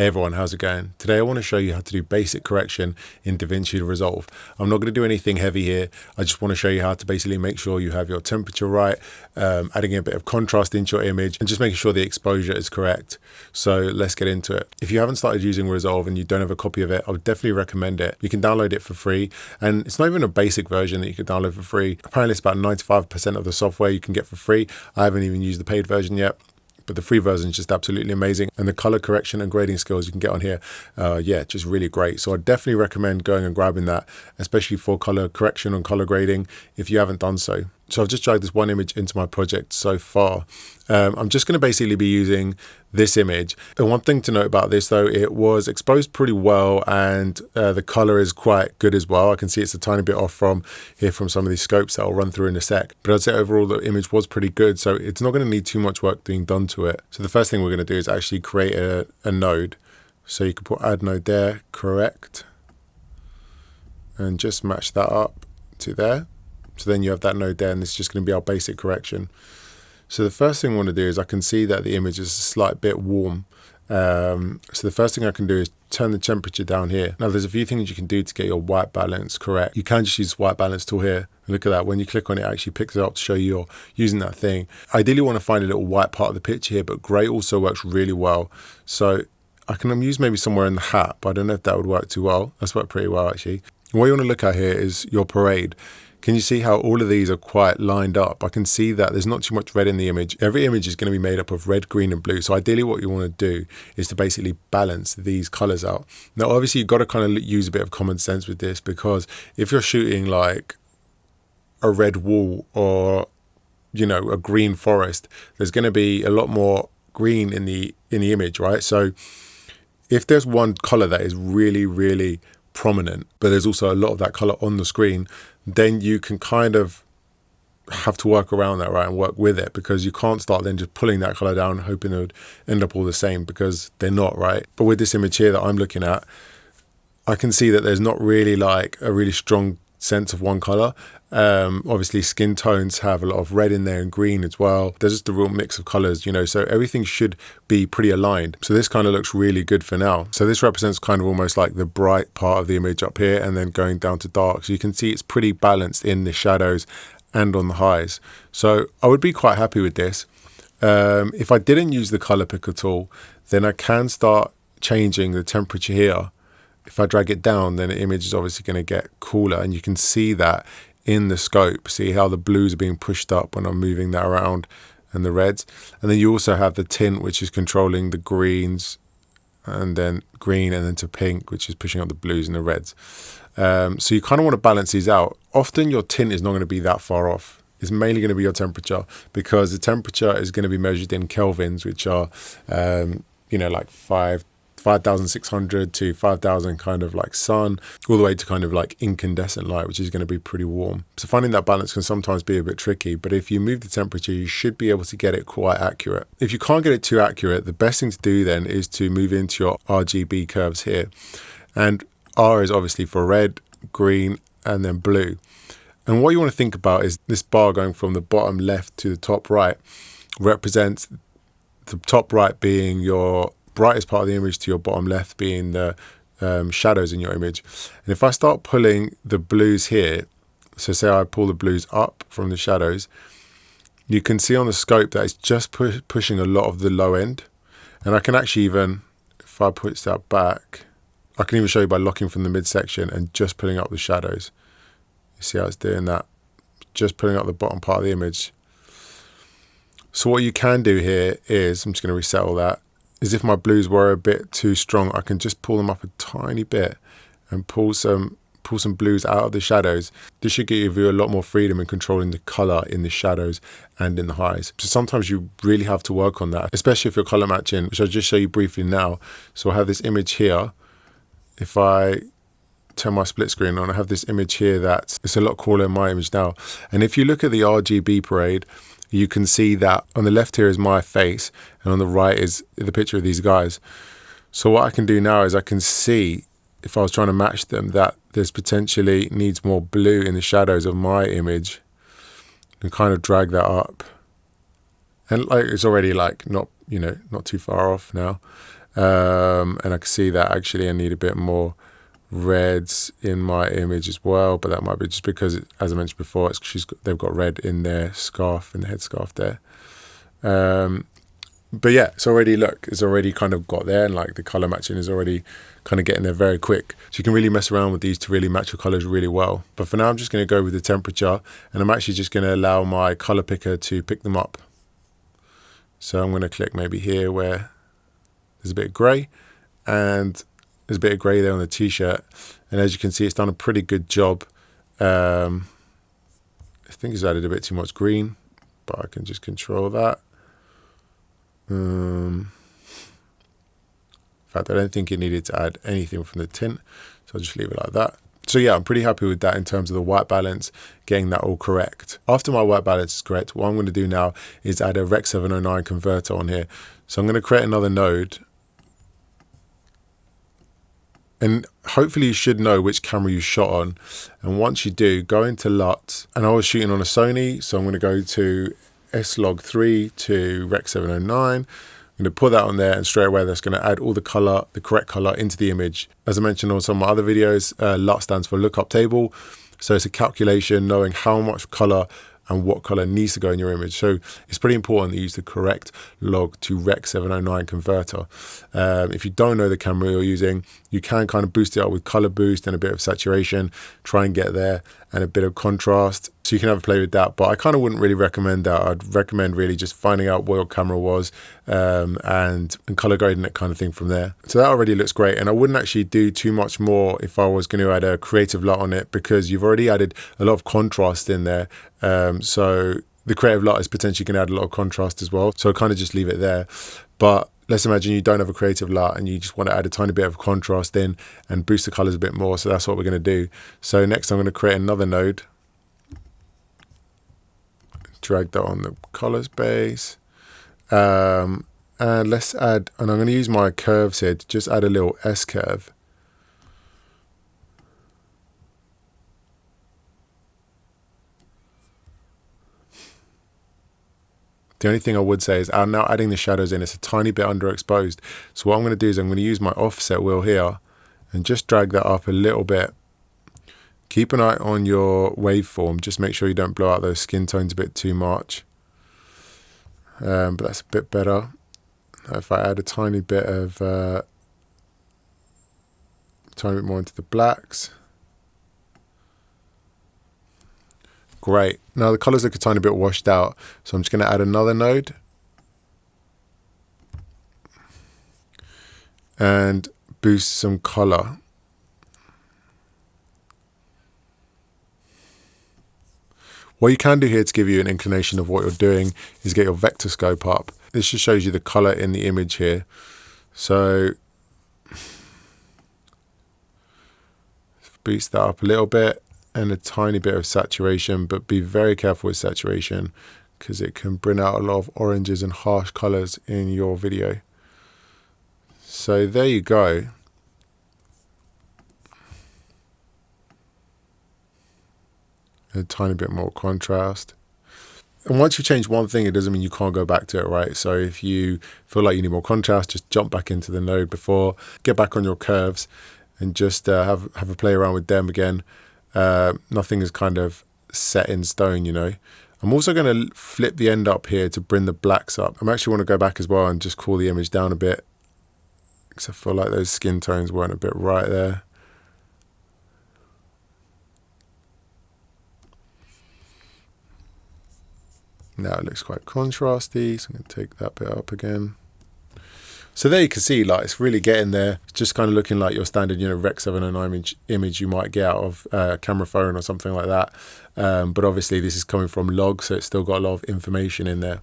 Hey everyone, how's it going? Today I want to show you how to do basic correction in Davinci Resolve. I'm not going to do anything heavy here. I just want to show you how to basically make sure you have your temperature right, adding a bit of contrast into your image and just making sure the exposure is correct. So let's get into it. If you haven't started using Resolve and you don't have a copy of it, I would definitely recommend it. You can download it for free, and it's not even a basic version that you can download for free. Apparently it's about 95% of the software you can get for free. I haven't even used the paid version yet. But the free version is just absolutely amazing. And the color correction and grading skills you can get on here, just really great. So I definitely recommend going and grabbing that, especially for color correction and color grading if you haven't done so. So I've just dragged this one image into my project so far. I'm just going to basically be using this image. And one thing to note about this though, it was exposed pretty well, and the color is quite good as well. I can see it's a tiny bit off from here from some of these scopes that I'll run through in a sec. But I'd say overall the image was pretty good, so it's not going to need too much work being done to it. So the first thing we're going to do is actually create a node. So you can put add node there, correct, and just match that up to there. So then you have that node there, and this is just going to be our basic correction. So the first thing I want to do is I can see that the image is a slight bit warm. So the first thing I can do is turn the temperature down here. Now there's a few things you can do to get your white balance correct. You can just use the white balance tool here. Look at that. When you click on it, it actually picks it up to show you you're using that thing. Ideally you want to find a little white part of the picture here, but grey also works really well. So I can use maybe somewhere in the hat, but I don't know if that would work too well. That's worked pretty well actually. And what you want to look at here is your parade. Can you see how all of these are quite lined up? I can see that there's not too much red in the image. Every image is going to be made up of red, green and blue. So ideally what you want to do is to basically balance these colors out. Now obviously you've got to kind of use a bit of common sense with this, because if you're shooting like a red wall or, you know, a green forest, there's going to be a lot more green in the image, right? So if there's one color that is really, really prominent, but there's also a lot of that color on the screen, then you can kind of have to work around that, right, and work with it, because you can't start then just pulling that color down hoping it would end up all the same, because they're not, right? But with this image here that I'm looking at, I can see that there's not really like a really strong sense of one color. Obviously skin tones have a lot of red in there and green as well. There's just a real mix of colors, you know, so everything should be pretty aligned. So this kind of looks really good for now. So this represents kind of almost like the bright part of the image up here and then going down to dark. So you can see it's pretty balanced in the shadows and on the highs. So I would be quite happy with this. If I didn't use the color picker tool, then I can start changing the temperature here. If I drag it down, then the image is obviously going to get cooler, and you can see that in the scope. See how the blues are being pushed up when I'm moving that around, and the reds. And then you also have the tint, which is controlling the greens, and then green, and then to pink, which is pushing up the blues and the reds. So you kind of want to balance these out. Often your tint is not going to be that far off. It's mainly going to be your temperature, because the temperature is going to be measured in kelvins, which are, like 5,600 to 5,000 kind of like sun, all the way to kind of like incandescent light, which is going to be pretty warm. So finding that balance can sometimes be a bit tricky, but if you move the temperature, you should be able to get it quite accurate. If you can't get it too accurate, the best thing to do then is to move into your RGB curves here. And R is obviously for red, green, and then blue. And what you want to think about is this bar going from the bottom left to the top right represents the top right being your brightest part of the image to your bottom left being the shadows in your image. And if I start pulling the blues here, so say I pull the blues up from the shadows, you can see on the scope that it's just pushing a lot of the low end. And I can actually even, if I push that back, I can even show you by locking from the midsection and just pulling up the shadows. You see how it's doing that? Just pulling up the bottom part of the image. So what you can do here is, I'm just going to resettle that, is if my blues were a bit too strong, I can just pull them up a tiny bit and pull some blues out of the shadows. This should give you a lot more freedom in controlling the color in the shadows and in the highs. So sometimes you really have to work on that, especially if you're color matching, which I'll just show you briefly now. So I have this image here. If I turn my split screen on, I have this image here it's a lot cooler in my image now. And if you look at the RGB parade, you can see that on the left here is my face, and on the right is the picture of these guys. So what I can do now is I can see, if I was trying to match them, that there's potentially needs more blue in the shadows of my image, and kind of drag that up. And like it's already like not too far off now. And I can see that actually I need a bit more reds in my image as well, but that might be just because, as I mentioned before, they've got red in their scarf, in the headscarf there. But yeah, it's already kind of got there, and like the color matching is already kind of getting there very quick. So you can really mess around with these to really match your colors really well. But for now, I'm just going to go with the temperature, and I'm actually just going to allow my color picker to pick them up. So I'm going to click maybe here where there's a bit of gray, and there's a bit of gray there on the t-shirt. And as you can see, it's done a pretty good job. I think it's added a bit too much green, but I can just control that. In fact, I don't think it needed to add anything from the tint, so I'll just leave it like that. So yeah, I'm pretty happy with that in terms of the white balance, getting that all correct. After my white balance is correct, what I'm going to do now is add a Rec 709 converter on here. So I'm going to create another node. And hopefully you should know which camera you shot on. And once you do, go into LUT. And I was shooting on a Sony, so I'm going to go to S-Log3 to Rec 709. I'm going to put that on there, and straight away that's going to add all the color, the correct color into the image. As I mentioned on some of my other videos, LUT stands for lookup table. So it's a calculation knowing how much color and what color needs to go in your image. So it's pretty important that you use the correct log to Rec 709 converter. If you don't know the camera you're using, you can kind of boost it up with color boost and a bit of saturation, try and get there, and a bit of contrast. So you can have a play with that, but I kind of wouldn't really recommend that. I'd recommend really just finding out what your camera was and color grading it kind of thing from there. So that already looks great, and I wouldn't actually do too much more if I was going to add a creative LUT on it, because you've already added a lot of contrast in there. So the creative LUT is potentially going to add a lot of contrast as well. So I kind of just leave it there. But let's imagine you don't have a creative LUT and you just want to add a tiny bit of contrast in and boost the colors a bit more. So that's what we're going to do. So next I'm going to create another node. Drag that on the colors base. And let's add, and I'm going to use my curves here to just add a little S curve. The only thing I would say is I'm now adding the shadows in. It's a tiny bit underexposed. So what I'm going to do is I'm going to use my offset wheel here and just drag that up a little bit. Keep an eye on your waveform. Just make sure you don't blow out those skin tones a bit too much. But that's a bit better. If I add a tiny bit of, tiny bit more into the blacks. Great. Now the colors look a tiny bit washed out, so I'm just going to add another node and boost some color. What you can do here to give you an inclination of what you're doing is get your vector scope up. This just shows you the color in the image here. So boost that up a little bit. And a tiny bit of saturation, but be very careful with saturation because it can bring out a lot of oranges and harsh colors in your video. So there you go. A tiny bit more contrast. And once you change one thing, it doesn't mean you can't go back to it, right? So if you feel like you need more contrast, just jump back into the node before, get back on your curves and just have a play around with them again. Nothing is kind of set in stone, you know. I'm also going to flip the end up here to bring the blacks up. I actually want to go back as well and just cool the image down a bit, because I feel like those skin tones weren't a bit right there. Now it looks quite contrasty, so I'm going to take that bit up again. So there you can see, like, it's really getting there. It's just kind of looking like your standard, you know, Rec 709 image you might get out of a camera phone or something like that. But obviously this is coming from log, so it's still got a lot of information in there.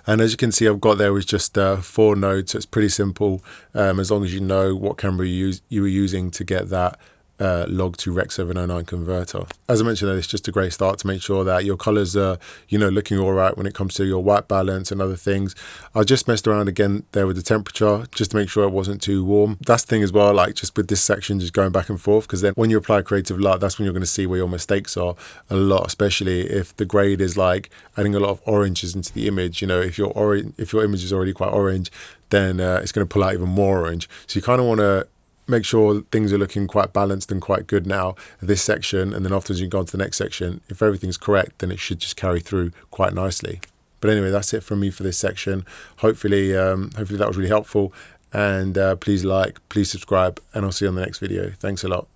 And as you can see, I've got there was just 4 nodes, so it's pretty simple. As long as you know what camera you were using to get that log to Rec 709 converter. As I mentioned, it's just a great start to make sure that your colors are, you know, looking all right when it comes to your white balance and other things. I just messed around again there with the temperature just to make sure it wasn't too warm. That's the thing as well, like just with this section just going back and forth, because then when you apply creative LUT, that's when you're going to see where your mistakes are a lot, especially if the grade is like adding a lot of oranges into the image. You know, if your image is already quite orange, then it's going to pull out even more orange. So you kind of want to make sure things are looking quite balanced and quite good now, this section, and then afterwards you can go on to the next section. If everything's correct, then it should just carry through quite nicely. But anyway, that's it from me for this section. Hopefully that was really helpful, and please like, please subscribe, and I'll see you on the next video. Thanks a lot.